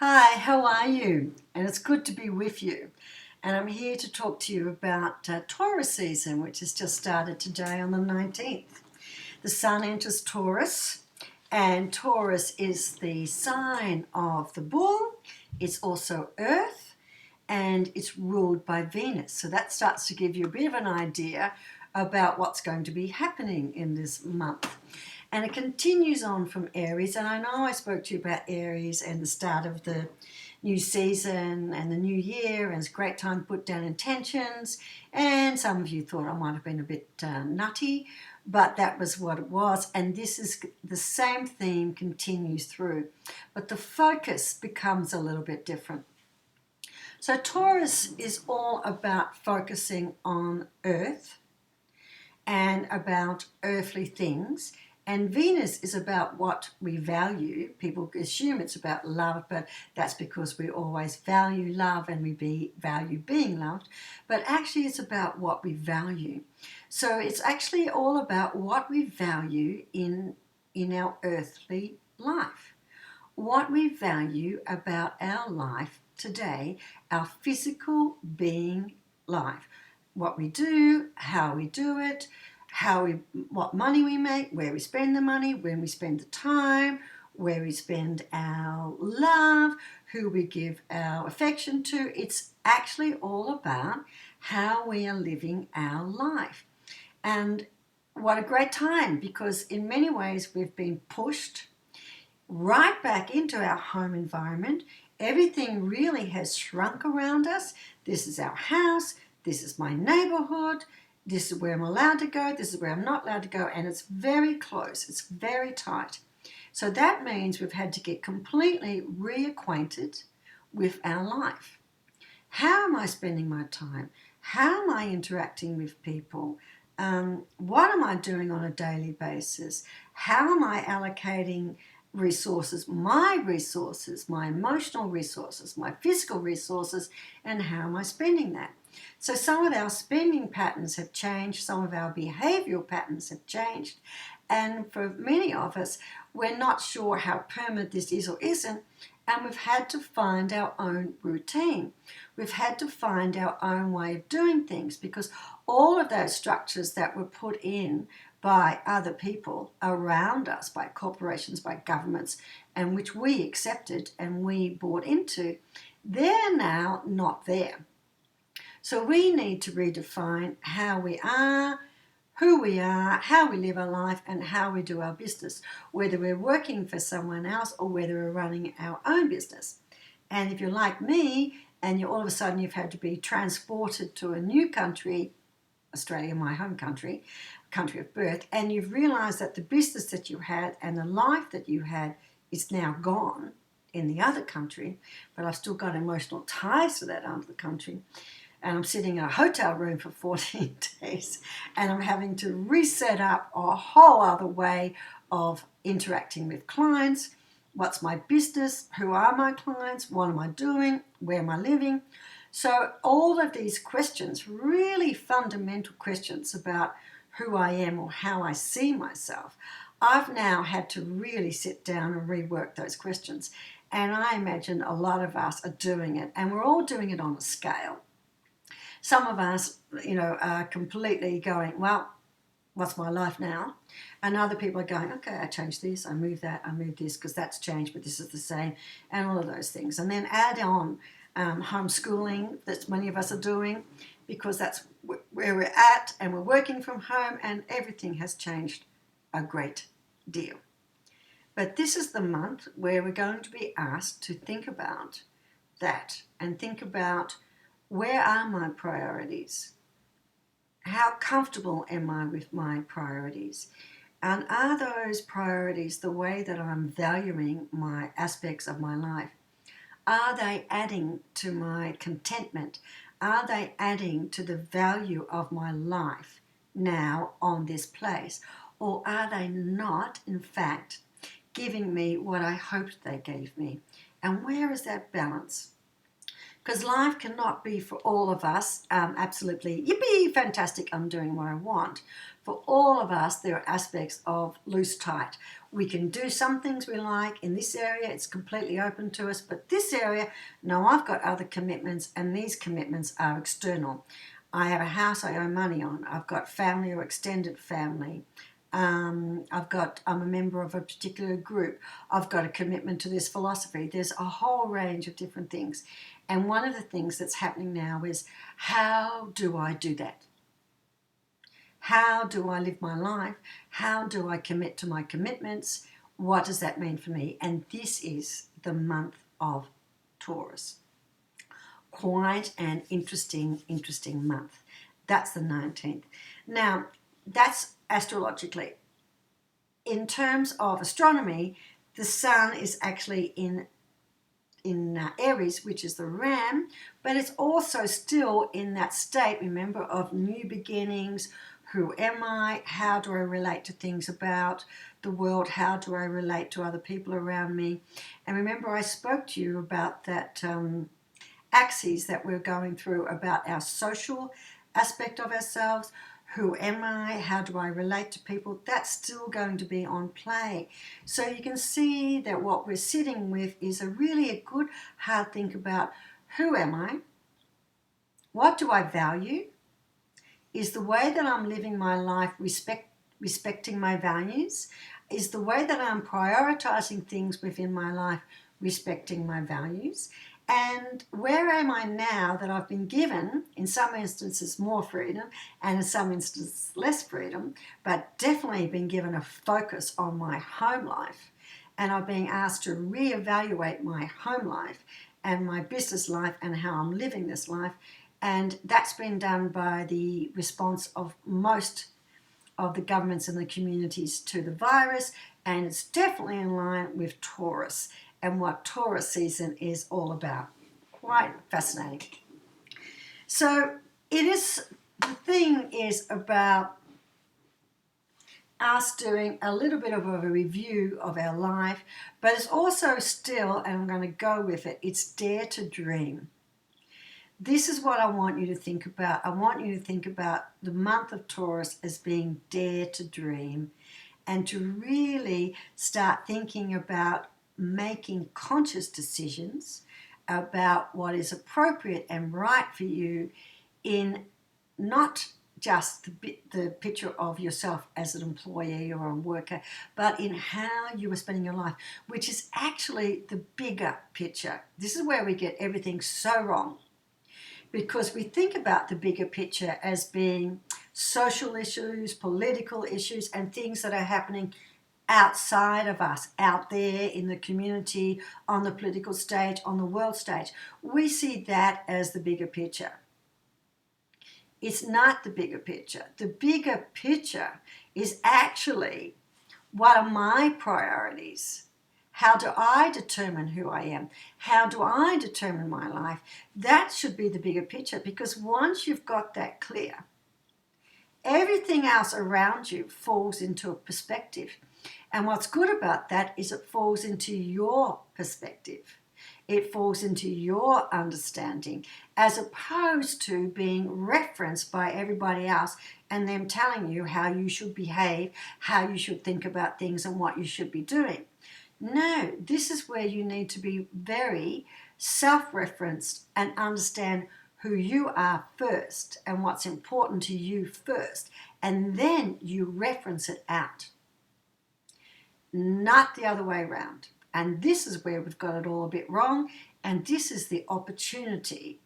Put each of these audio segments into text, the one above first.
Hi, how are you? And it's good to be with you. And I'm here to talk to you about Taurus season, which has just started today on the 19th. The sun enters Taurus, and Taurus is the sign of the bull. It's also Earth, and it's ruled by Venus. So that starts to give you a bit of an idea about what's going to be happening in this month. And it continues on from Aries. And I know I spoke to you about Aries and the start of the new season and the new year, and it's a great time to put down intentions. And some of you thought I might have been a bit nutty, but that was what it was. And this is the same theme continues through, but the focus becomes a little bit different. So Taurus is all about focusing on Earth and about earthly things. And Venus is about what we value. People assume it's about love, but that's because we always value love and we value being loved. But actually, it's about what we value. So it's actually all about what we value in our earthly life, what we value about our life today, our physical being life, what we do, how we do it, what money we make, where we spend the money, when we spend the time, where we spend our love, who we give our affection to. It's actually all about how we are living our life. And what a great time, because in many ways we've been pushed right back into our home environment. Everything really has shrunk around us. This is our house. This is my neighborhood. This is where I'm allowed to go. This is where I'm not allowed to go. And it's very close. It's very tight. So that means we've had to get completely reacquainted with our life. How am I spending my time? How am I interacting with people? What am I doing on a daily basis? How am I allocating resources, my emotional resources, my physical resources, and how am I spending that? So some of our spending patterns have changed, some of our behavioral patterns have changed, and for many of us, we're not sure how permanent this is or isn't, and we've had to find our own routine. We've had to find our own way of doing things, because all of those structures that were put in by other people around us, by corporations, by governments, and which we accepted and we bought into, they're now not there. So we need to redefine how we are, who we are, how we live our life, and how we do our business, whether we're working for someone else or whether we're running our own business. And if you're like me and all of a sudden you've had to be transported to a new country, Australia, my home country of birth, and you've realised that the business that you had and the life that you had is now gone in the other country, but I've still got emotional ties to that other country, and I'm sitting in a hotel room for 14 days, and I'm having to reset up a whole other way of interacting with clients. What's my business? Who are my clients? What am I doing? Where am I living? So all of these questions, really fundamental questions about who I am or how I see myself, I've now had to really sit down and rework those questions. And I imagine a lot of us are doing it, and we're all doing it on a scale. Some of us, are completely going, well, what's my life now? And other people are going, okay, I changed this, I moved that, I moved this because that's changed, but this is the same, and all of those things. And then add on homeschooling that many of us are doing, because that's where we're at, and we're working from home, and everything has changed a great deal. But this is the month where we're going to be asked to think about that and think about, where are my priorities? How comfortable am I with my priorities? And are those priorities the way that I'm valuing my aspects of my life? Are they adding to my contentment? Are they adding to the value of my life now on this place? Or are they not, in fact, giving me what I hoped they gave me? And where is that balance? Because life cannot be for all of us absolutely, yippee, fantastic, I'm doing what I want. For all of us, there are aspects of loose tight. We can do some things we like. In this area, it's completely open to us. But this area, no, I've got other commitments, and these commitments are external. I have a house I owe money on. I've got family or extended family. I'm a member of a particular group. I've got a commitment to this philosophy. There's a whole range of different things. And one of the things that's happening now is, how do I do that? How do I live my life? How do I commit to my commitments? What does that mean for me? And this is the month of Taurus. Quite an interesting month. That's the 19th. Now, that's astrologically. In terms of astronomy, the sun is actually in Aries, which is the ram, but it's also still in that state, remember, of new beginnings. Who am I? How do I relate to things about the world? How do I relate to other people around me? And remember, I spoke to you about that axes that we're going through about our social aspect of ourselves. Who am I? How do I relate to people? That's still going to be on play. So you can see that what we're sitting with is a good hard think about, who am I? What do I value? Is the way that I'm living my life respecting my values? Is the way that I'm prioritizing things within my life respecting my values? And where am I now that I've been given, in some instances, more freedom and in some instances less freedom, but definitely been given a focus on my home life. And I'm being asked to reevaluate my home life and my business life and how I'm living this life. And that's been done by the response of most of the governments and the communities to the virus. And it's definitely in line with Taurus and what Taurus season is all about. Quite fascinating. So the thing is about us doing a little bit of a review of our life, but it's also still, and I'm going to go with it, it's dare to dream. This is what I want you to think about. I want you to think about the month of Taurus as being dare to dream, and to really start thinking about making conscious decisions about what is appropriate and right for you, in not just the picture of yourself as an employee or a worker, but in how you are spending your life, which is actually the bigger picture. This is where we get everything so wrong, because we think about the bigger picture as being social issues, political issues, and things that are happening outside of us, out there in the community, on the political stage, on the world stage. We see that as the bigger picture. It's not the bigger picture. The bigger picture is actually, what are my priorities? How do I determine who I am? How do I determine my life? That should be the bigger picture, because once you've got that clear, everything else around you falls into a perspective. And what's good about that is it falls into your perspective. It falls into your understanding, as opposed to being referenced by everybody else and them telling you how you should behave, how you should think about things, and what you should be doing. No, this is where you need to be very self-referenced and understand who you are first and what's important to you first, and then you reference it out. Not the other way around. And this is where we've got it all a bit wrong, and this is the opportunity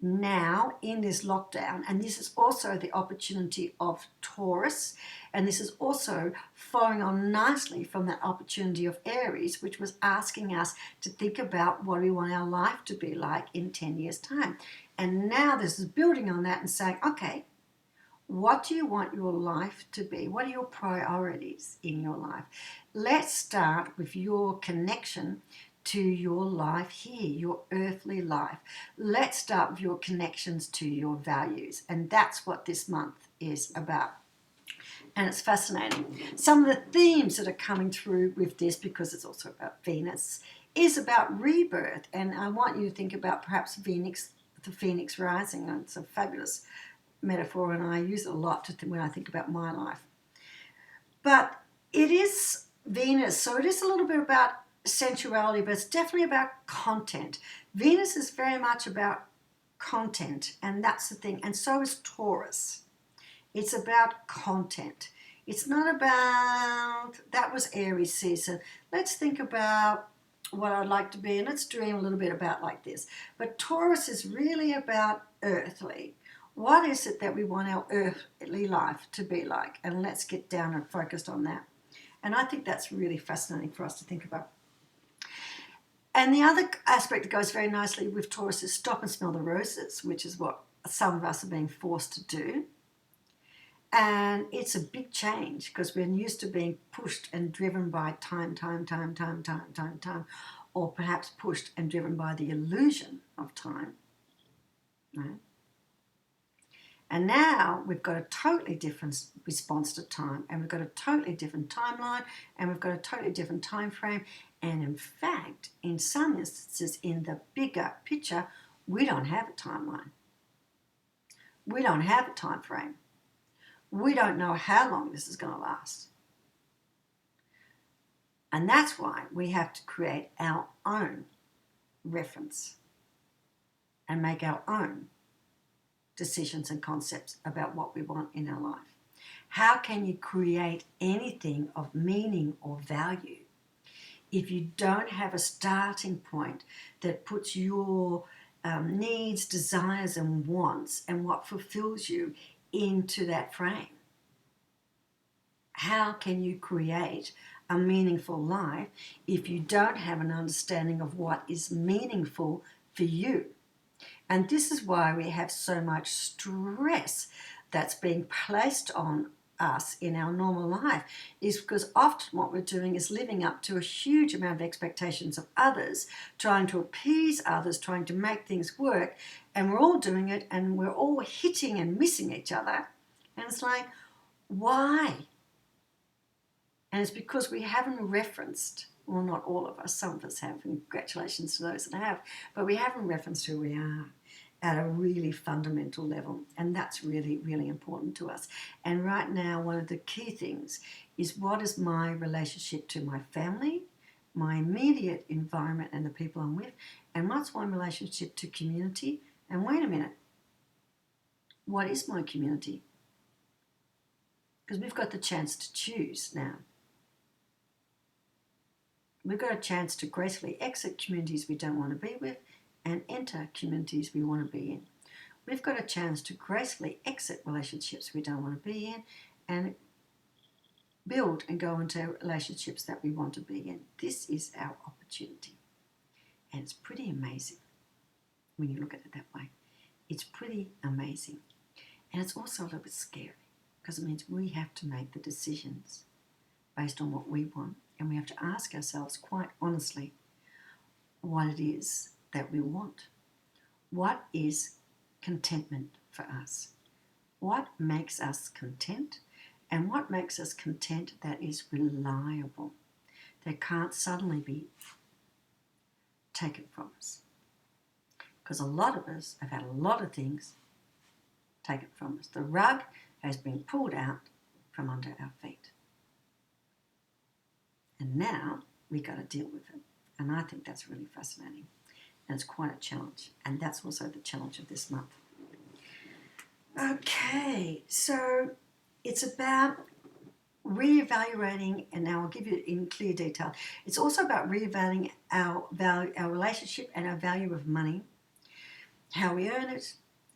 now in this lockdown, and this is also the opportunity of Taurus, and this is also following on nicely from that opportunity of Aries, which was asking us to think about what we want our life to be like in 10 years' time. And now this is building on that and saying, okay, what do you want your life to be? What are your priorities in your life? Let's start with your connection to your life here, your earthly life. Let's start with your connections to your values. And that's what this month is about. And it's fascinating. Some of the themes that are coming through with this, because it's also about Venus, is about rebirth. And I want you to think about perhaps Phoenix, the Phoenix rising. It's a fabulous metaphor, and I use it a lot when I think about my life. But it is Venus, so it is a little bit about sensuality, but it's definitely about content. Venus is very much about content, and that's the thing. And so is Taurus. It's about content. It's not about, that was Aries season. Let's think about what I'd like to be, and let's dream a little bit about like this. But Taurus is really about earthly. What is it that we want our earthly life to be like? And let's get down and focused on that. And I think that's really fascinating for us to think about. And the other aspect that goes very nicely with Taurus is stop and smell the roses, which is what some of us are being forced to do. And it's a big change because we're used to being pushed and driven by time, or perhaps pushed and driven by the illusion of time. Right? And now we've got a totally different response to time, and we've got a totally different timeline, and we've got a totally different time frame. And in fact, in some instances, in the bigger picture, we don't have a timeline. We don't have a time frame. We don't know how long this is going to last. And that's why we have to create our own reference and make our own decisions and concepts about what we want in our life. How can you create anything of meaning or value if you don't have a starting point that puts your needs, desires, and wants and what fulfills you into that frame? How can you create a meaningful life if you don't have an understanding of what is meaningful for you? And this is why we have so much stress that's being placed on us in our normal life, is because often what we're doing is living up to a huge amount of expectations of others, trying to appease others, trying to make things work, and we're all doing it and we're all hitting and missing each other. And it's like, why? And it's because we haven't referenced, well, not all of us, some of us have, and congratulations to those that have, but we haven't referenced who we are at a really fundamental level. And that's really, really important to us. And right now, one of the key things is, what is my relationship to my family, my immediate environment and the people I'm with, and what's my relationship to community? And wait a minute, what is my community? Because we've got the chance to choose now. We've got a chance to gracefully exit communities we don't want to be with and enter communities we want to be in. We've got a chance to gracefully exit relationships we don't want to be in and build and go into relationships that we want to be in. This is our opportunity. And it's pretty amazing when you look at it that way. It's pretty amazing. And it's also a little bit scary because it means we have to make the decisions based on what we want. And we have to ask ourselves quite honestly what it is that we want. What is contentment for us? What makes us content? And what makes us content that is reliable, that can't suddenly be taken from us? Because a lot of us have had a lot of things taken from us. The rug has been pulled out from under our feet. And now we've got to deal with it. And I think that's really fascinating. And it's quite a challenge. And that's also the challenge of this month. Okay, so it's about reevaluating, and now I'll give you in clear detail. It's also about reevaluating our value, our relationship and our value of money, how we earn it,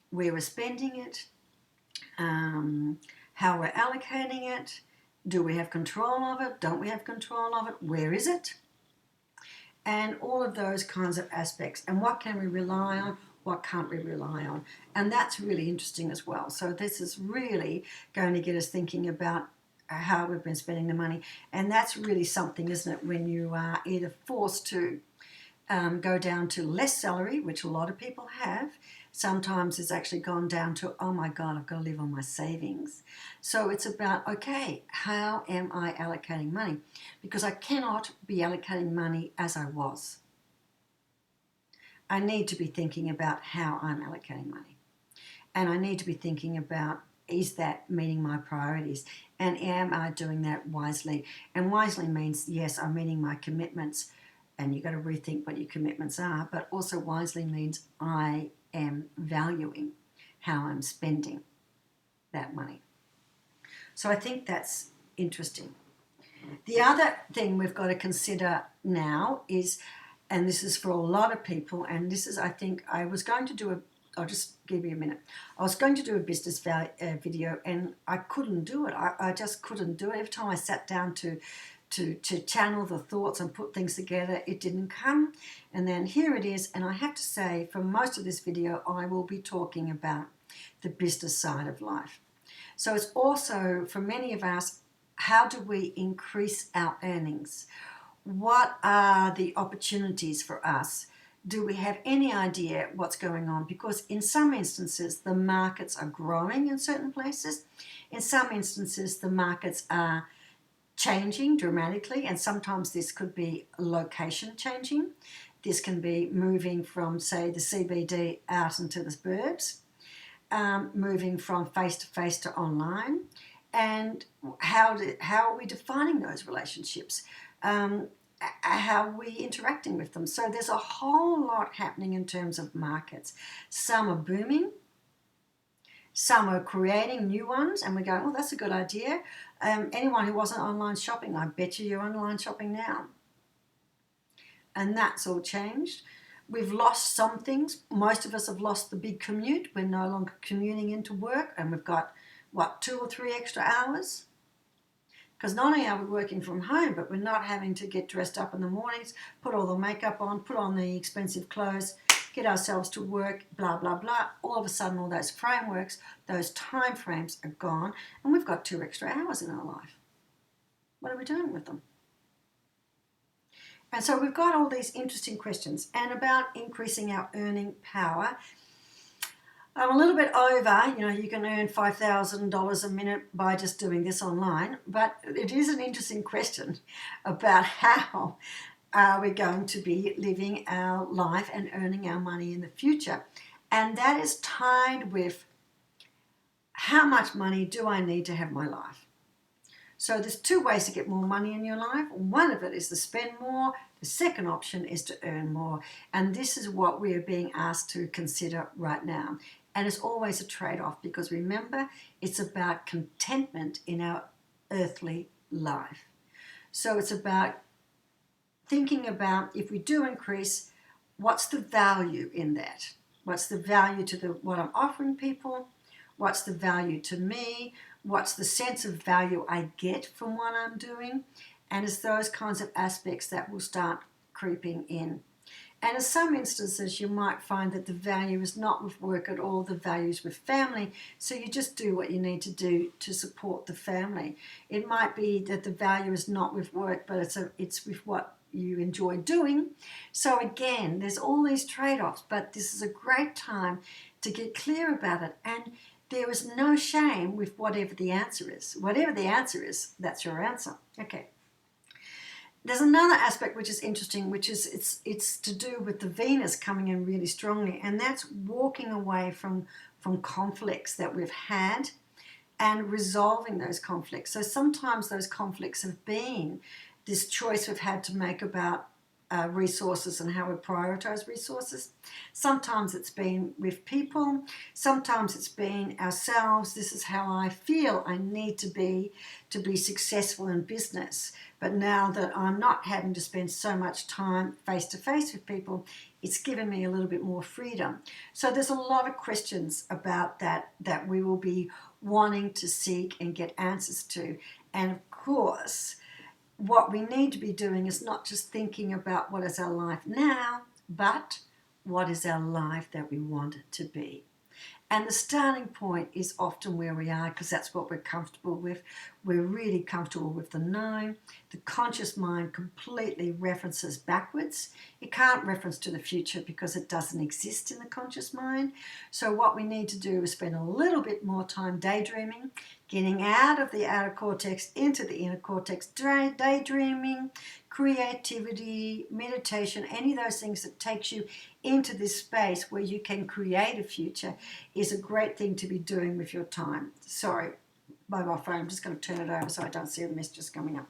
where we're spending it, how we're allocating it. Do we have control of it? Don't we have control of it? Where is it? And all of those kinds of aspects. And what can we rely on? What can't we rely on? And that's really interesting as well. So this is really going to get us thinking about how we've been spending the money. And that's really something, isn't it, when you are either forced to go down to less salary, which a lot of people have. Sometimes it's actually gone down to, oh my God, I've got to live on my savings. So it's about, okay, how am I allocating money? Because I cannot be allocating money as I was. I need to be thinking about how I'm allocating money. And I need to be thinking about, is that meeting my priorities? And am I doing that wisely? And wisely means, yes, I'm meeting my commitments, and you've got to rethink what your commitments are, but also wisely means I am valuing how I'm spending that money. So I think that's interesting. The other thing we've got to consider now is, and this is for a lot of people, and this is, I think, I'll just give you a minute. I was going to do a business video, and I couldn't do it. I just couldn't do it. Every time I sat down to channel the thoughts and put things together, it didn't come. And then here it is, and I have to say, for most of this video, I will be talking about the business side of life. So it's also, for many of us, how do we increase our earnings? What are the opportunities for us? Do we have any idea what's going on? Because in some instances, the markets are growing in certain places. In some instances, the markets are changing dramatically, and sometimes this could be location changing. This can be moving from, say, the CBD out into the suburbs, moving from face-to-face to online. And how are we defining those relationships? How are we interacting with them? So there's a whole lot happening in terms of markets. Some are booming. Some are creating new ones, and we're going, oh, that's a good idea. Anyone who wasn't online shopping, I bet you're online shopping now. And that's all changed. We've lost some things. Most of us have lost the big commute. We're no longer commuting into work, and we've got, 2 or 3 extra hours? Because not only are we working from home, but we're not having to get dressed up in the mornings, put all the makeup on, put on the expensive clothes, get ourselves to work, blah, blah, blah. All of a sudden, all those frameworks, those time frames are gone, and we've got 2 extra hours in our life. What are we doing with them? And so we've got all these interesting questions. And about increasing our earning power, I'm a little bit over, you can earn $5,000 a minute by just doing this online, but it is an interesting question about how are we going to be living our life and earning our money in the future. And that is tied with how much money do I need to have my life. So there's 2 ways to get more money in your life. One of it is to spend more. The second option is to earn more. And this is what we are being asked to consider right now. And it's always a trade-off, because remember, it's about contentment in our earthly life. So it's about thinking about, if we do increase, what's the value in that? What's the value to what I'm offering people? What's the value to me? What's the sense of value I get from what I'm doing? And it's those kinds of aspects that will start creeping in. And in some instances, you might find that the value is not with work at all, the value is with family. So you just do what you need to do to support the family. It might be that the value is not with work, but it's with what you enjoy doing. So again, there's all these trade-offs, but this is a great time to get clear about it. And there is no shame with whatever the answer is. Whatever the answer is, that's your answer. Okay. There's another aspect which is interesting, which is it's to do with the Venus coming in really strongly, and that's walking away from conflicts that we've had and resolving those conflicts. So sometimes those conflicts have been this choice we've had to make about resources and how we prioritize resources. Sometimes it's been with people. Sometimes it's been ourselves. This is how I feel I need to be successful in business. But now that I'm not having to spend so much time face to face with people, it's given me a little bit more freedom. So there's a lot of questions about that we will be wanting to seek and get answers to. And of course, what we need to be doing is not just thinking about what is our life now, but what is our life that we want it to be. And the starting point is often where we are, because that's what we're comfortable with. We're really comfortable with the known. The conscious mind completely references backwards. It can't reference to the future because it doesn't exist in the conscious mind. So what we need to do is spend a little bit more time daydreaming, getting out of the outer cortex into the inner cortex, daydreaming, creativity, meditation, any of those things that takes you into this space where you can create a future is a great thing to be doing with your time. Sorry, mobile phone, I'm just going to turn it over so I don't see the messages coming up.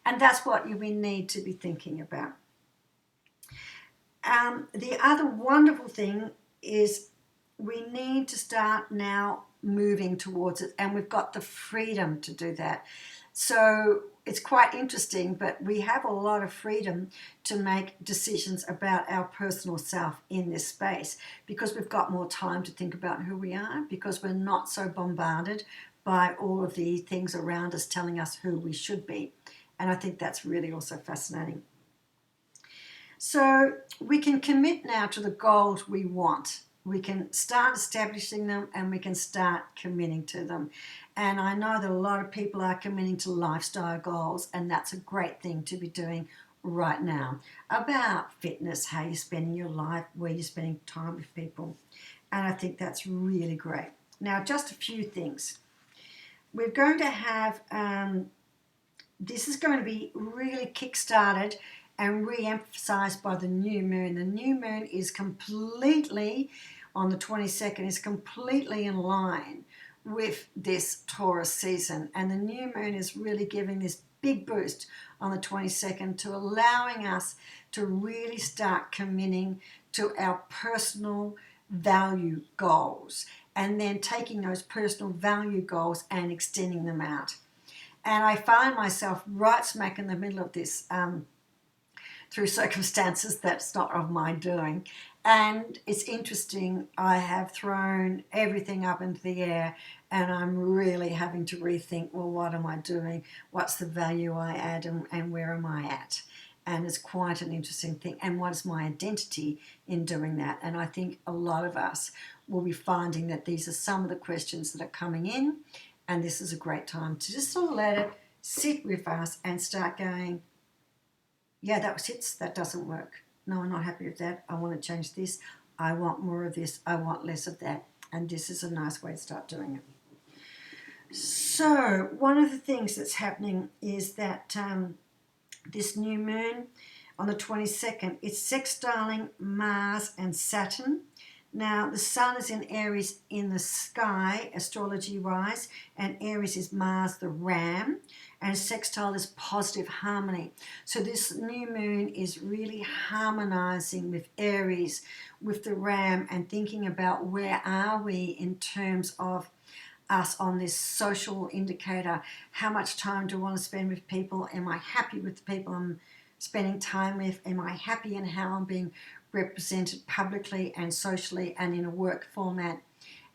And that's what we need to be thinking about. The other wonderful thing is we need to start now moving towards it, and we've got the freedom to do that. So it's quite interesting, but we have a lot of freedom to make decisions about our personal self in this space because we've got more time to think about who we are, because we're not so bombarded by all of the things around us telling us who we should be. And I think that's really also fascinating. So we can commit now to the goals we want. We can start establishing them and we can start committing to them. And I know that a lot of people are committing to lifestyle goals, and that's a great thing to be doing right now. About fitness, how you're spending your life, where you're spending time with people. And I think that's really great. Now, just a few things. We're going to have, this is going to be really kick-started and re-emphasized by the new moon. The new moon is completely, on the 22nd, is completely in line with this Taurus season. And the new moon is really giving this big boost on the 22nd to allowing us to really start committing to our personal value goals, and then taking those personal value goals and extending them out. And I find myself right smack in the middle of this through circumstances that's not of my doing. And it's interesting, I have thrown everything up into the air and I'm really having to rethink, well, what am I doing? What's the value I add and where am I at? And it's quite an interesting thing. And what is my identity in doing that? And I think a lot of us will be finding that these are some of the questions that are coming in. And this is a great time to just sort of let it sit with us and start going, yeah, that doesn't work. No, I'm not happy with that. I want to change this. I want more of this. I want less of that. And this is a nice way to start doing it. So one of the things that's happening is that this new moon on the 22nd, it's sextiling Mars and Saturn. Now, the sun is in Aries in the sky, astrology-wise, and Aries is Mars, the ram, and sextile is positive harmony. So this new moon is really harmonizing with Aries, with the ram, and thinking about where are we in terms of us on this social indicator. How much time do I want to spend with people? Am I happy with the people I'm spending time with? Am I happy in how I'm being represented publicly and socially and in a work format?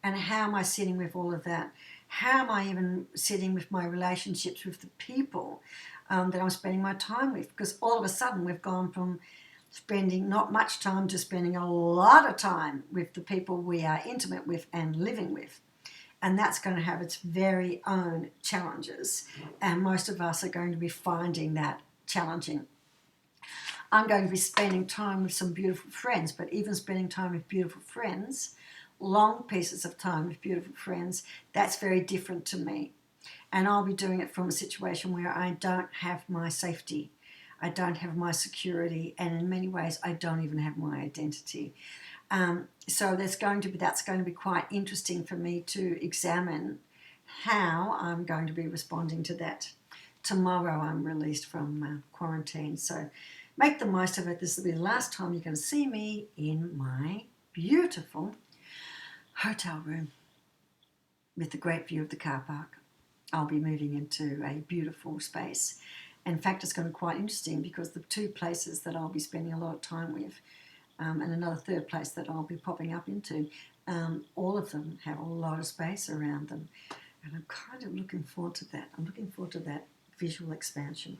And how am I sitting with all of that? How am I even sitting with my relationships with the people that I'm spending my time with? Because all of a sudden we've gone from spending not much time to spending a lot of time with the people we are intimate with and living with. And that's going to have its very own challenges. And most of us are going to be finding that challenging. I'm going to be spending time with some beautiful friends, but even spending time with beautiful friends, long pieces of time with beautiful friends, that's very different to me. And I'll be doing it from a situation where I don't have my safety, I don't have my security, and in many ways I don't even have my identity. So that's going to be quite interesting for me to examine how I'm going to be responding to that. Tomorrow I'm released from quarantine, so make the most of it. This will be the last time you're going to see me in my beautiful hotel room with the great view of the car park. I'll be moving into a beautiful space. In fact, it's going to be quite interesting because the two places that I'll be spending a lot of time with and another third place that I'll be popping up into, all of them have a lot of space around them. And I'm kind of looking forward to that. I'm looking forward to that visual expansion.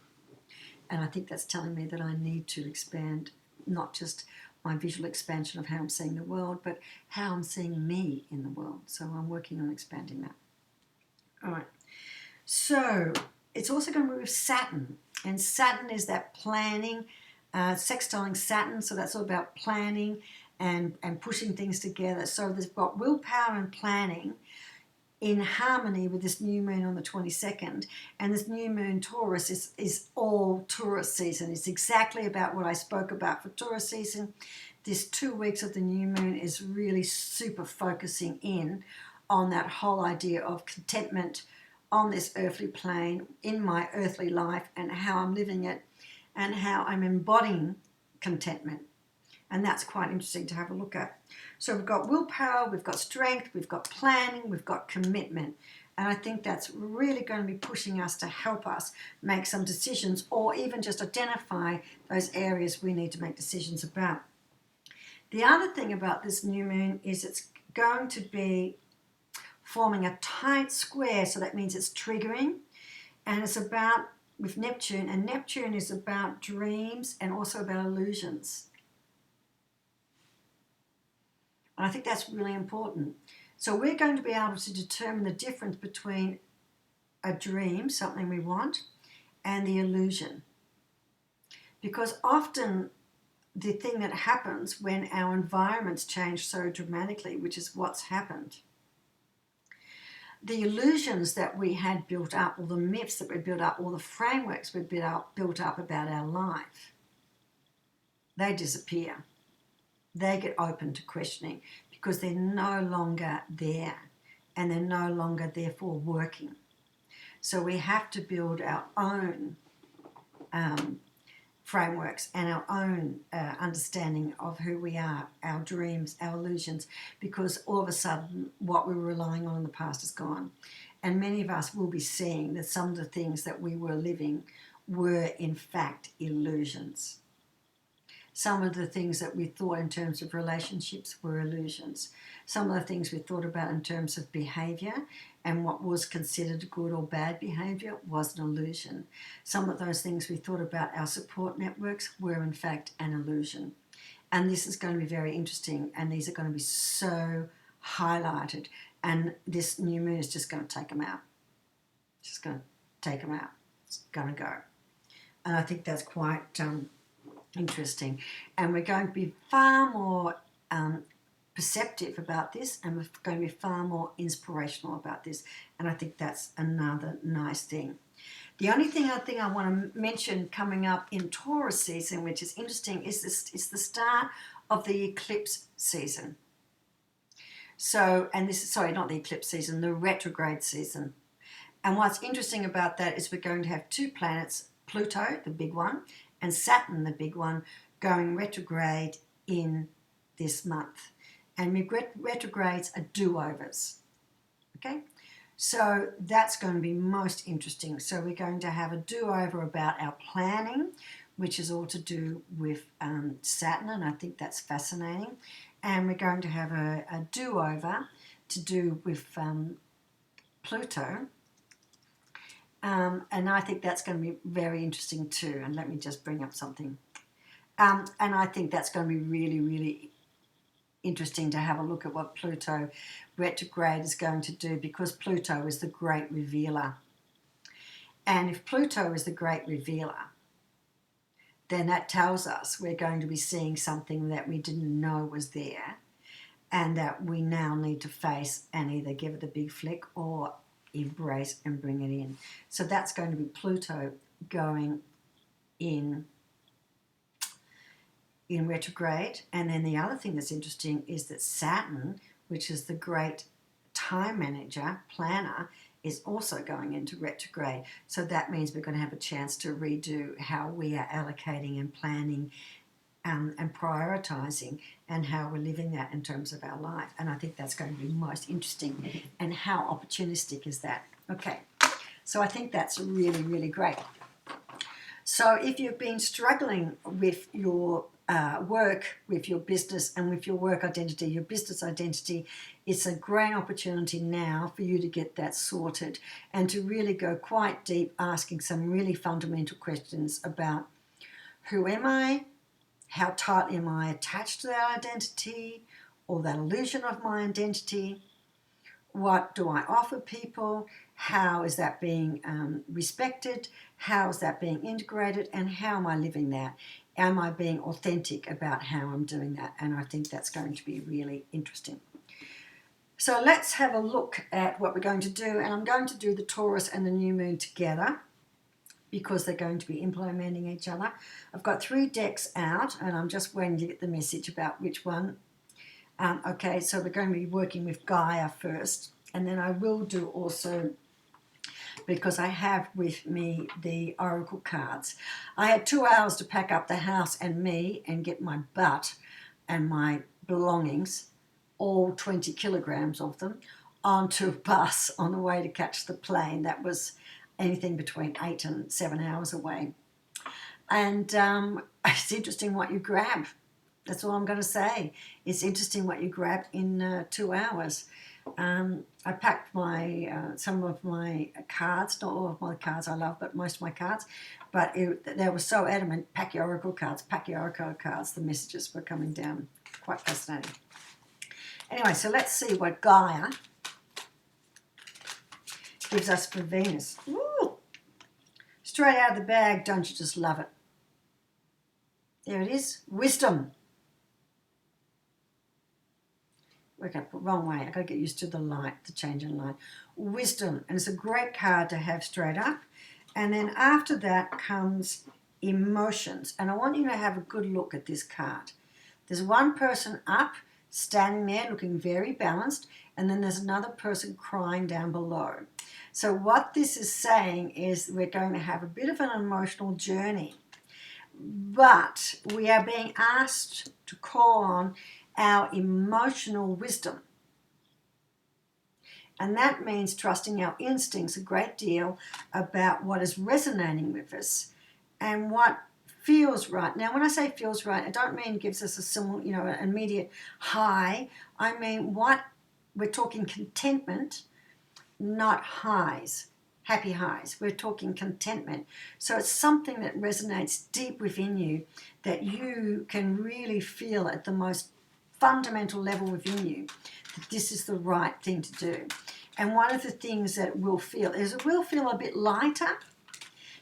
And I think that's telling me that I need to expand not just my visual expansion of how I'm seeing the world, but how I'm seeing me in the world. So I'm working on expanding that. All right. So it's also going to move Saturn. And Saturn is that planning, sextiling Saturn. So that's all about planning and pushing things together. So there's got willpower and planning. in harmony with this new moon on the 22nd. And this new moon Taurus is all Taurus season. It's exactly about what I spoke about for Taurus season. This 2 weeks of the new moon is really super focusing in on that whole idea of contentment on this earthly plane, in my earthly life, and how I'm living it and how I'm embodying contentment. And that's quite interesting to have a look at. So we've got willpower, we've got strength, we've got planning, we've got commitment. And I think that's really going to be pushing us to help us make some decisions, or even just identify those areas we need to make decisions about. The other thing about this new moon is it's going to be forming a tight square, so that means it's triggering, and it's about with Neptune, and Neptune is about dreams and also about illusions. And I think that's really important. So we're going to be able to determine the difference between a dream, something we want, and the illusion. Because often the thing that happens when our environments change so dramatically, which is what's happened, the illusions that we had built up, or the myths that we built up, or the frameworks we built up about our life, they disappear. They get open to questioning because they're no longer there, and they're no longer therefore working. So we have to build our own frameworks and our own understanding of who we are, our dreams, our illusions, because all of a sudden what we were relying on in the past is gone. And many of us will be seeing that some of the things that we were living were in fact illusions. Some of the things that we thought in terms of relationships were illusions. Some of the things we thought about in terms of behaviour and what was considered good or bad behaviour was an illusion. Some of those things we thought about our support networks were in fact an illusion. And this is going to be very interesting, and these are going to be so highlighted, and this new moon is just going to take them out. It's just going to take them out. It's going to go. And I think that's quite interesting, and we're going to be far more perceptive about this, and we're going to be far more inspirational about this, and I think that's another nice thing. The only thing I think I want to mention coming up in Taurus season, which is interesting, is this is the start of the eclipse season. So, and this is, sorry, not the eclipse season, the retrograde season. And what's interesting about that is we're going to have two planets, Pluto, the big one, and Saturn, the big one, going retrograde in this month. And retrogrades are do-overs, okay? So that's going to be most interesting. So we're going to have a do-over about our planning, which is all to do with Saturn, and I think that's fascinating. And we're going to have a do-over to do with Pluto, and I think that's going to be very interesting too. And let me just bring up something. And I think that's going to be really, really interesting to have a look at what Pluto retrograde is going to do, because Pluto is the great revealer. And if Pluto is the great revealer, then that tells us we're going to be seeing something that we didn't know was there, and that we now need to face and either give it a big flick or embrace and bring it in. So that's going to be Pluto going in retrograde. And then the other thing that's interesting is that Saturn, which is the great time manager, planner, is also going into retrograde. So that means we're going to have a chance to redo how we are allocating and planning and prioritising, and how we're living that in terms of our life. And I think that's going to be most interesting. And how opportunistic is that? Okay, so I think that's really, really great. So if you've been struggling with your work, with your business, and with your work identity, your business identity, it's a great opportunity now for you to get that sorted and to really go quite deep, asking some really fundamental questions about who am I? How tightly am I attached to that identity or that illusion of my identity? What do I offer people? How is that being respected? How is that being integrated? And how am I living that? Am I being authentic about how I'm doing that? And I think that's going to be really interesting. So let's have a look at what we're going to do, and I'm going to do the Taurus and the new moon together because they're going to be implementing each other. I've got 3 decks out, and I'm just waiting to get the message about which one. Okay, so we're going to be working with Gaia first, and then I will do also, because I have with me the oracle cards. I had 2 hours to pack up the house and me and get my butt and my belongings, all 20 kilograms of them, onto a bus on the way to catch the plane. That was anything between 8 and 7 hours away. And it's interesting what you grab. That's all I'm going to say. It's interesting what you grab in 2 hours. I packed some of my cards, not all of my cards I love, but most of my cards. But they were so adamant, pack your oracle cards, pack your oracle cards. The messages were coming down. Quite fascinating. Anyway, so let's see what Gaia gives us for Venus. Ooh, straight out of the bag, don't you just love it? There it is, wisdom. Okay, wrong way. I've got to get used to the light, the change in light. Wisdom, and it's a great card to have straight up. And then after that comes emotions. And I want you to have a good look at this card. There's one person up, standing there looking very balanced, and then there's another person crying down below. So what this is saying is we're going to have a bit of an emotional journey, but we are being asked to call on our emotional wisdom. And that means trusting our instincts a great deal about what is resonating with us and what feels right. Now, when I say feels right, I don't mean gives us a similar, an immediate high. I mean we're talking contentment, not highs, happy highs. We're talking contentment. So it's something that resonates deep within you that you can really feel at the most fundamental level within you that this is the right thing to do. And one of the things that we'll feel is it will feel a bit lighter.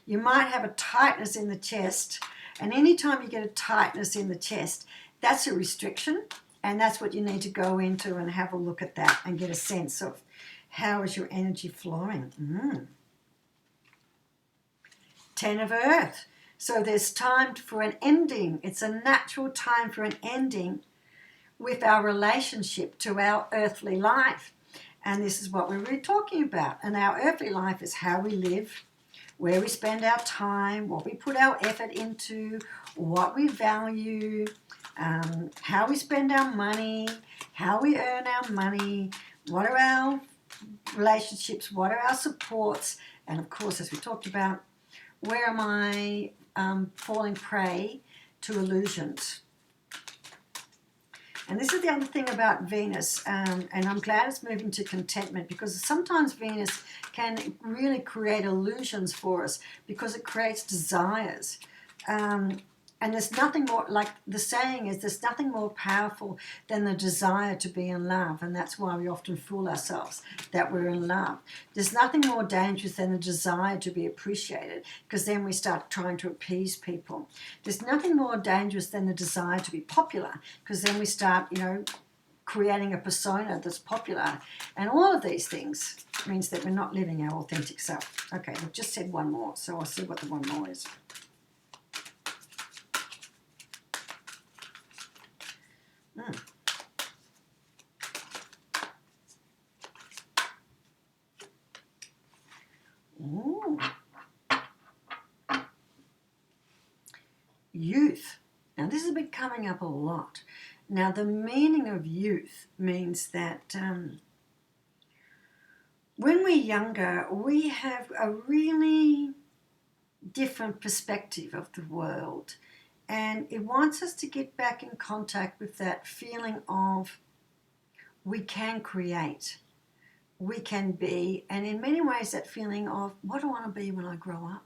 You might have a tightness in the chest, and anytime you get a tightness in the chest, that's a restriction, and that's what you need to go into and have a look at that and get a sense of how is your energy flowing. 10 of Earth. So there's time for an ending. It's a natural time for an ending with our relationship to our earthly life. And this is what we're really talking about. And our earthly life is how we live, where we spend our time, what we put our effort into, what we value, how we spend our money, how we earn our money, what are our relationships, what are our supports, and of course, as we talked about, where am I falling prey to illusions? And this is the other thing about Venus, and I'm glad it's moving to contentment, because sometimes Venus can really create illusions for us because it creates desires. And there's nothing more, like the saying is, there's nothing more powerful than the desire to be in love. And that's why we often fool ourselves that we're in love. There's nothing more dangerous than the desire to be appreciated, because then we start trying to appease people. There's nothing more dangerous than the desire to be popular, because then we start, creating a persona that's popular. And all of these things means that we're not living our authentic self. Okay, I've just said one more, so I'll see what the one more is. Ooh. Youth. Now this has been coming up a lot. Now the meaning of youth means that when we're younger, we have a really different perspective of the world. And it wants us to get back in contact with that feeling of we can create, we can be, and in many ways that feeling of what do I want to be when I grow up?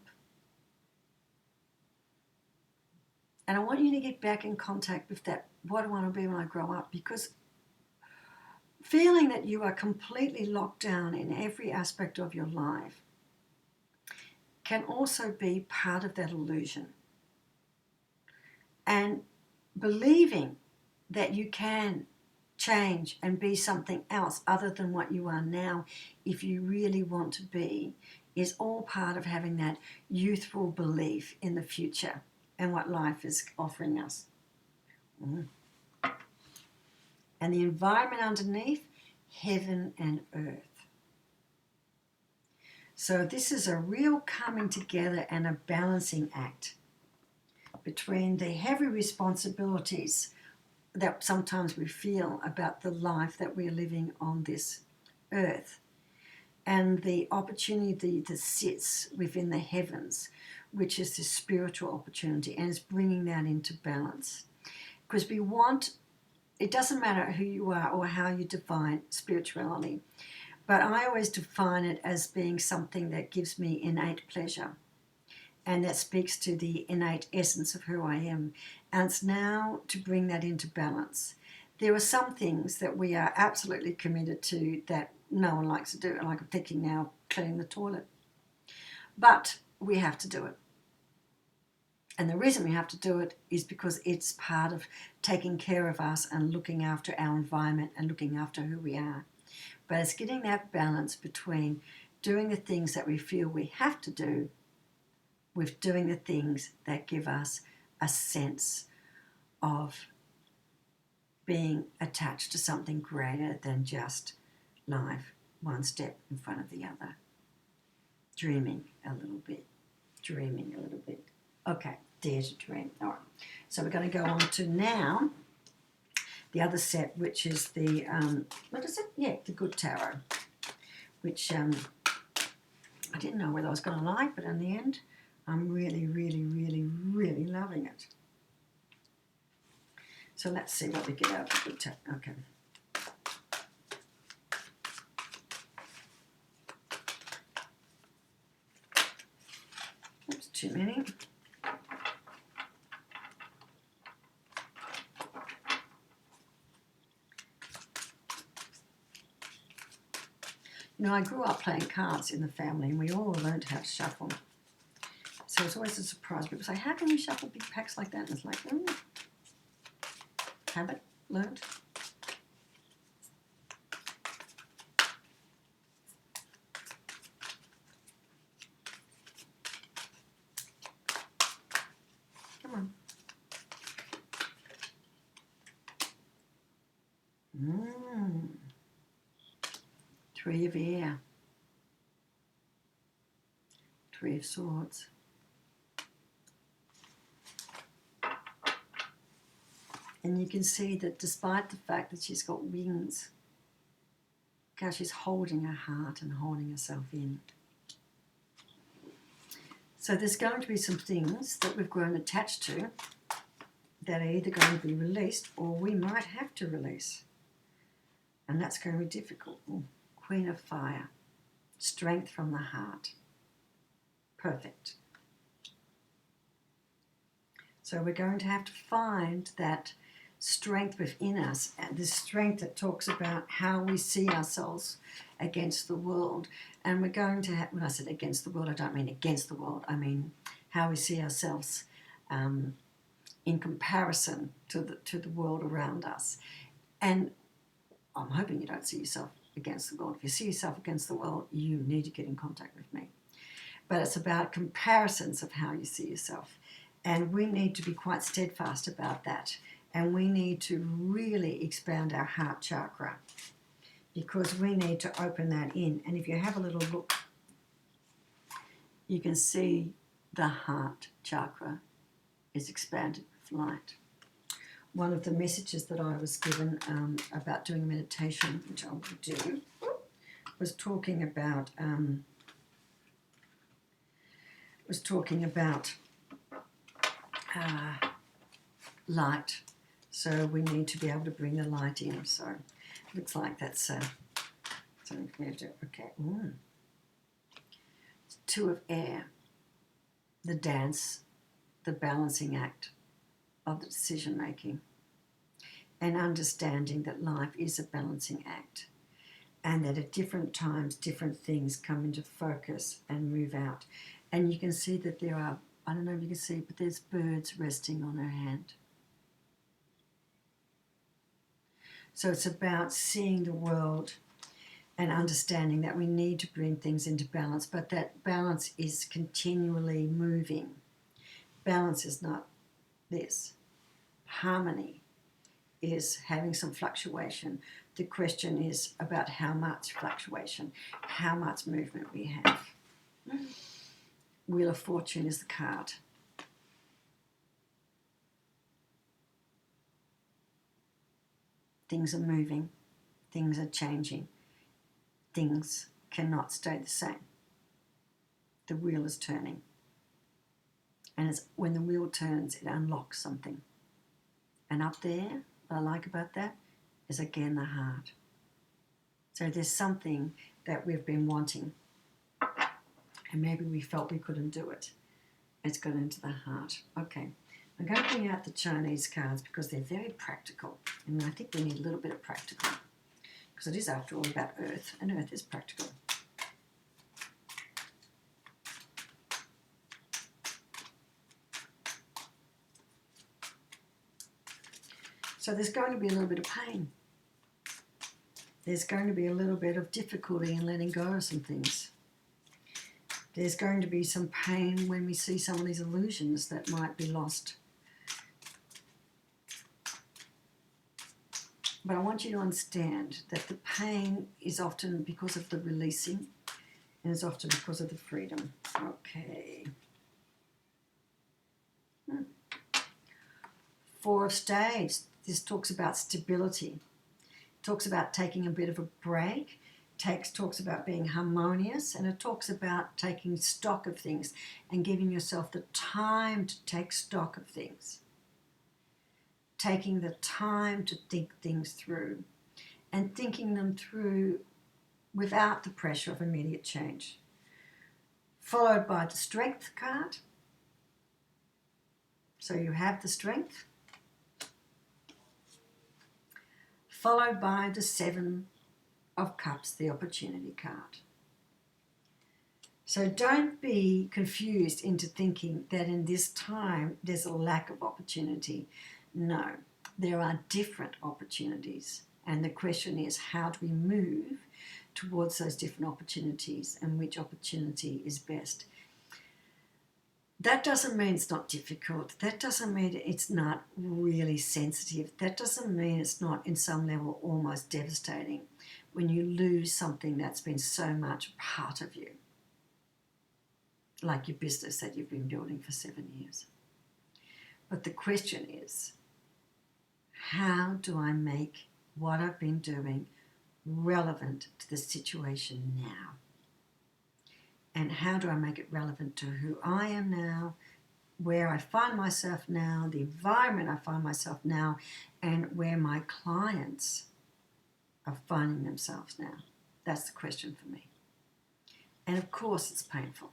And I want you to get back in contact with that, what do I want to be when I grow up? Because feeling that you are completely locked down in every aspect of your life can also be part of that illusion. And believing that you can change and be something else other than what you are now, if you really want to be, is all part of having that youthful belief in the future and what life is offering us. And the environment underneath, heaven and earth. So this is a real coming together and a balancing act between the heavy responsibilities that sometimes we feel about the life that we're living on this earth, and the opportunity that sits within the heavens, which is this spiritual opportunity, and is bringing that into balance. Because we want, it doesn't matter who you are or how you define spirituality, but I always define it as being something that gives me innate pleasure, and that speaks to the innate essence of who I am. And it's now to bring that into balance. There are some things that we are absolutely committed to that no one likes to do, like I'm thinking now, cleaning the toilet. But we have to do it. And the reason we have to do it is because it's part of taking care of us and looking after our environment and looking after who we are. But it's getting that balance between doing the things that we feel we have to do with doing the things that give us a sense of being attached to something greater than just life, one step in front of the other. Dreaming a little bit. Okay, dare to dream. All right. So we're going to go on to now the other set, which is the, what is it? Yeah, the Good Tarot, which I didn't know whether I was going to like, but in the end, I'm really, really, really, really loving it. So let's see what we get out of the Good Tarot. Okay. That's too many. You know, I grew up playing cards in the family, and we all learned how to shuffle. So it's always a surprise. People say, how can you shuffle big packs like that? And it's like, habit, learned. Come on. Three of Air. Three of Swords. And you can see that despite the fact that she's got wings, because she's holding her heart and holding herself in. So there's going to be some things that we've grown attached to that are either going to be released or we might have to release. And that's going to be difficult. Ooh, Queen of Fire. Strength from the heart. Perfect. So we're going to have to find that strength within us, and this strength that talks about how we see ourselves against the world. And we're going to have, when I said against the world, I don't mean against the world, I mean how we see ourselves in comparison to the world around us. And I'm hoping you don't see yourself against the world. If you see yourself against the world, you need to get in contact with me. But it's about comparisons of how you see yourself. And we need to be quite steadfast about that. And we need to really expand our heart chakra, because we need to open that in. And if you have a little look, you can see the heart chakra is expanded with light. One of the messages that I was given about doing meditation, which I will do, was talking about light. So we need to be able to bring the light in. So it looks like that's something for me to do. Okay. Two of Air. The dance, the balancing act of the decision making, and understanding that life is a balancing act, and that at different times different things come into focus and move out. And you can see that there are, I don't know if you can see, but there's birds resting on her hand. So it's about seeing the world and understanding that we need to bring things into balance, but that balance is continually moving. Balance is not this. Harmony is having some fluctuation. The question is about how much fluctuation, how much movement we have. Wheel of Fortune is the card. Things are moving, things are changing, things cannot stay the same. The wheel is turning. And it's when the wheel turns, it unlocks something. And up there, what I like about that is again the heart. So there's something that we've been wanting, and maybe we felt we couldn't do it. It's gone into the heart. Okay, I'm going to bring out the Chinese cards because they're very practical, and I think we need a little bit of practical because it is, after all, about Earth, and Earth is practical. So there's going to be a little bit of pain. There's going to be a little bit of difficulty in letting go of some things. There's going to be some pain when we see some of these illusions that might be lost. But I want you to understand that the pain is often because of the releasing, and it's often because of the freedom. Okay. Four of Staves. This talks about stability. It talks about taking a bit of a break. Talks about being harmonious, and it talks about taking stock of things and giving yourself the time to take stock of things. Taking the time to think things through and thinking them through without the pressure of immediate change. Followed by the Strength card. So you have the Strength. Followed by the Seven of Cups, the Opportunity card. So don't be confused into thinking that in this time there's a lack of opportunity. No, there are different opportunities. And the question is, how do we move towards those different opportunities and which opportunity is best? That doesn't mean it's not difficult. That doesn't mean it's not really sensitive. That doesn't mean it's not, in some level, almost devastating when you lose something that's been so much part of you, like your business that you've been building for 7 years. But the question is, how do I make what I've been doing relevant to the situation now? And how do I make it relevant to who I am now, where I find myself now, the environment I find myself now, and where my clients are finding themselves now? That's the question for me. And of course it's painful.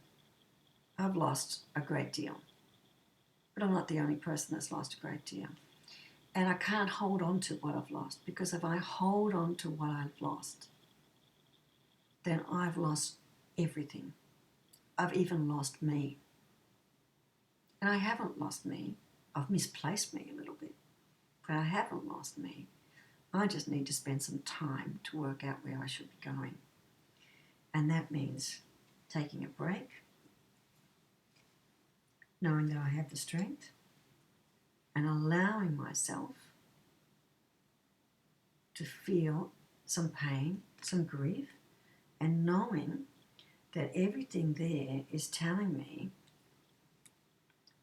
I've lost a great deal. But I'm not the only person that's lost a great deal. And I can't hold on to what I've lost, because if I hold on to what I've lost, then I've lost everything. I've even lost me. And I haven't lost me. I've misplaced me a little bit. But I haven't lost me. I just need to spend some time to work out where I should be going. And that means taking a break, knowing that I have the strength, and allowing myself to feel some pain, some grief, and knowing that everything there is telling me,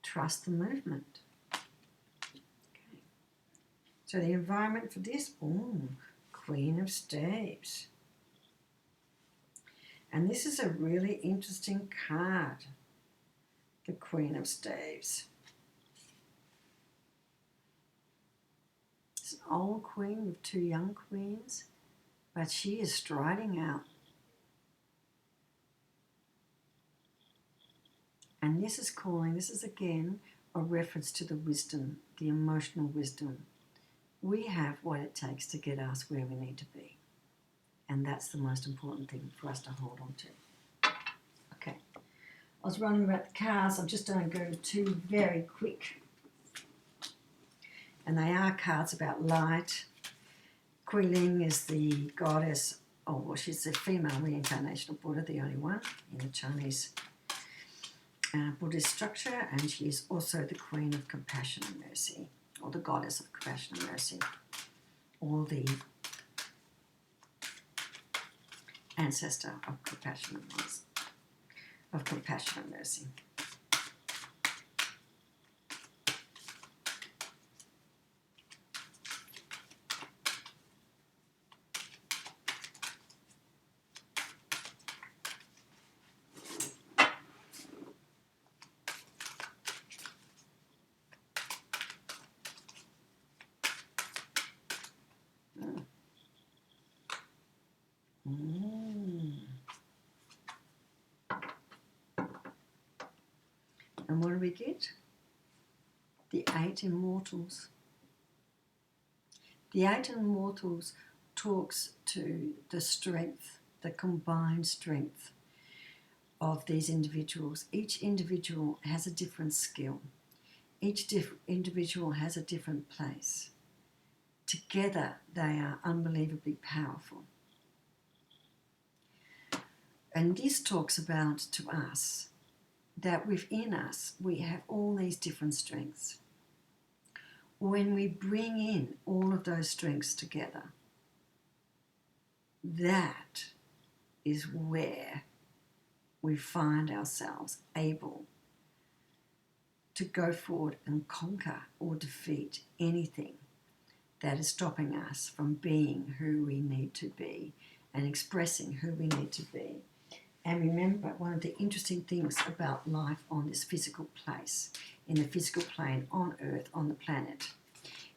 trust the movement. Okay. So the environment for this, Queen of Staves. And this is a really interesting card, the Queen of Staves. It's an old queen with two young queens, but she is striding out. And this is again a reference to the wisdom, the emotional wisdom. We have what it takes to get us where we need to be. And that's the most important thing for us to hold on to. Okay, I was running about the cards. I'm just going to go to two very quick. And they are cards about light Kuiling is the goddess, oh, well, she's the female reincarnation of Buddha, the only one in the Chinese Buddhist structure, and she is also the queen of compassion and mercy, or the goddess of compassion and mercy, or the ancestor of compassion and mercy. And what do we get? The 8 Immortals. The 8 Immortals talks to the strength, the combined strength of these individuals. Each individual has a different skill. Each individual has a different place. Together, they are unbelievably powerful. And this talks about to us that within us we have all these different strengths. When we bring in all of those strengths together, that is where we find ourselves able to go forward and conquer or defeat anything that is stopping us from being who we need to be and expressing who we need to be. And remember, one of the interesting things about life on this physical place, in the physical plane, on Earth, on the planet,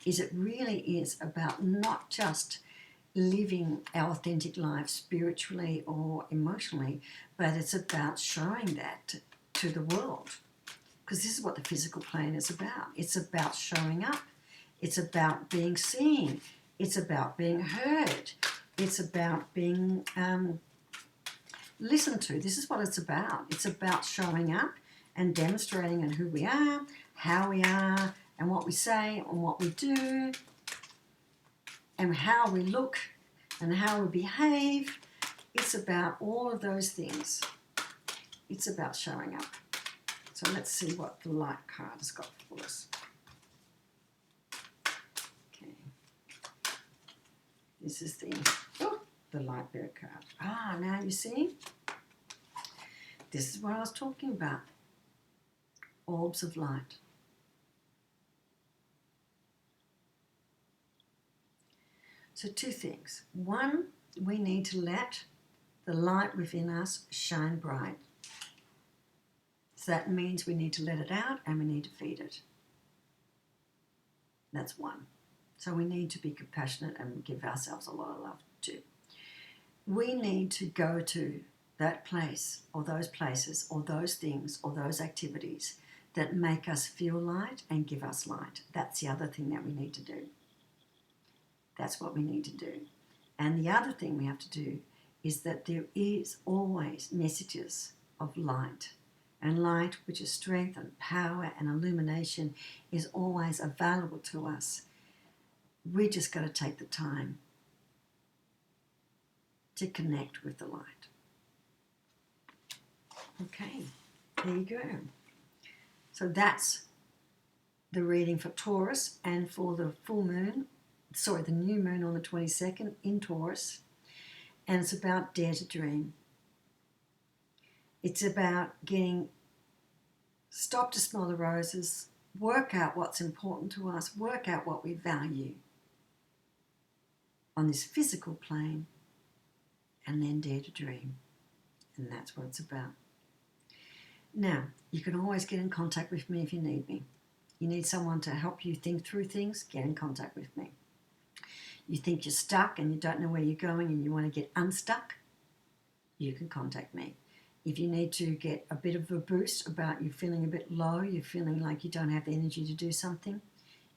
is it really is about not just living our authentic life spiritually or emotionally, but it's about showing that to the world. Because this is what the physical plane is about. It's about showing up. It's about being seen. It's about being heard. It's about being listened to. This is what it's about. It's about showing up and demonstrating on who we are, how we are, and what we say and what we do, and how we look and how we behave. It's about all of those things. It's about showing up. So let's see what the light card has got for us. Okay. This is the light bearer card. Now you see? This is what I was talking about. Orbs of light. So 2 things. One, we need to let the light within us shine bright. So that means we need to let it out and we need to feed it. That's one. So we need to be compassionate and give ourselves a lot of love too. We need to go to that place or those places or those things or those activities that make us feel light and give us light. That's the other thing that we need to do. That's what we need to do. And the other thing we have to do is that there is always messages of light. And light, which is strength and power and illumination, is always available to us. We just got to take the time to connect with the light. Okay, there you go. So that's the reading for Taurus and for the the new moon on the 22nd in Taurus. And it's about dare to dream. It's about stop to smell the roses, work out what's important to us, work out what we value on this physical plane, and then dare to dream. And that's what it's about. Now, you can always get in contact with me if you need me. You need someone to help you think through things, get in contact with me. You think you're stuck and you don't know where you're going and you want to get unstuck, you can contact me. If you need to get a bit of a boost about you feeling a bit low, you're feeling like you don't have the energy to do something,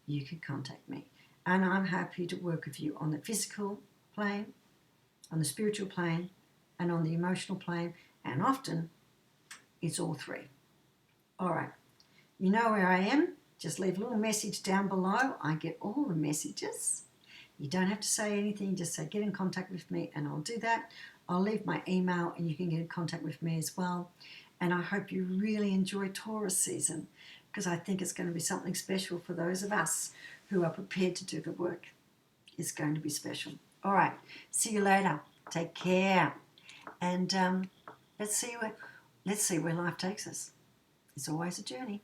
you can contact me. And I'm happy to work with you on the physical plane, on the spiritual plane, and on the emotional plane, and often it's all 3. All right, you know where I am. Just leave a little message down below. I get all the messages. You don't have to say anything, just say get in contact with me and I'll do that. I'll leave my email and you can get in contact with me as well. And I hope you really enjoy Taurus season, because I think it's going to be something special for those of us who are prepared to do the work. It's going to be special. All right, see you later. Take care. And let's see where life takes us. It's always a journey.